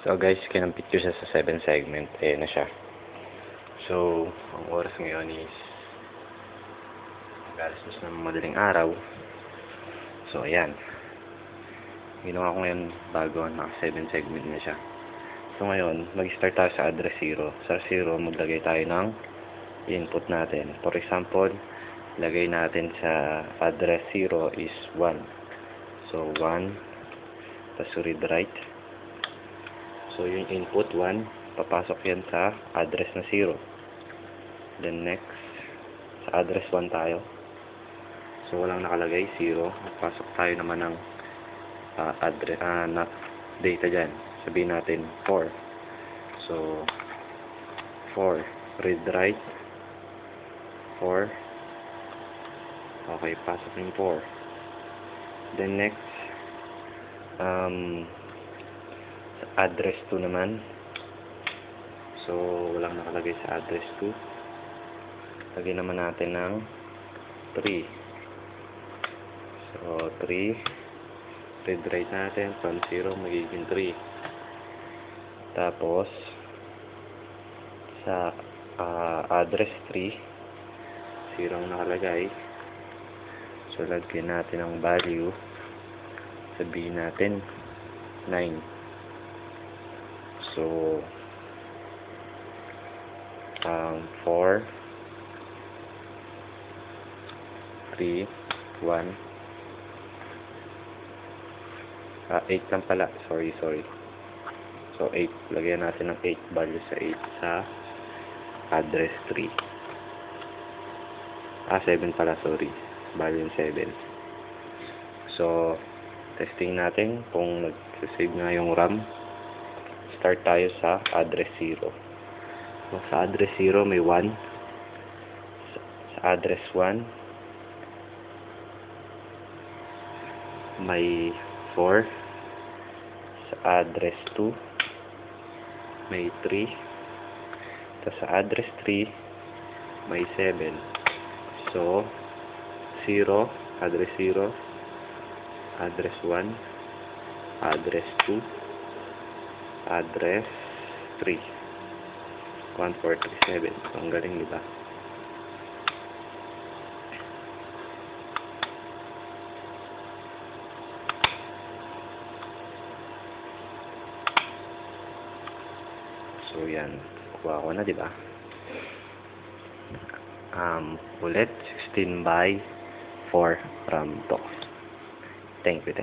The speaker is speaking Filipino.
So guys, kinampit ko siya sa 7 segment. Ayan na siya. So, ang oras ngayon is alas-dos ng madaling araw. So, ayan. Ginawa ko ngayon bago naka 7 segment na siya. So, ngayon, mag-start tayo sa address 0. Sa 0, maglagay tayo ng input natin. For example, lagay natin sa address 0 is 1. So, 1. Tapos read write. So, yung input 1, papasok yan sa address na 0. Then next, sa address 1 tayo. So, walang nakalagay, 0. Papasok tayo naman ng address, data dyan. Sabihin natin 4. So, 4. Read write. 4. Okay, pasok yung 4. Then next, sa address 2 naman. So, walang nakalagay sa address 2. Lagyan naman natin ng 3. So, 3. Read write natin from 0 magiging 3. Tapos, sa address 3, 0 ang nakalagay. So, lagyan natin ang value. Sabihin natin 9. So, 4, 3, 1, 8 lang pala. Sorry. So, 8. Lagyan natin ng 8 value sa 8 sa address 3. 7 pala, sorry. Value 7. So, testing natin kung nag-save nga yung RAM. Start tayo sa address 0. So, sa address 0 may 1. Sa address 1 may 4. Sa address 2 may 3. Tapos sa address 3 may 7. So, 0, address 0, address 1, address 2, address 3. 1437. So, ang galing, diba? So, yan. Kuha ko na, diba? Ulit, 16 by 4 RAM to. Thank you.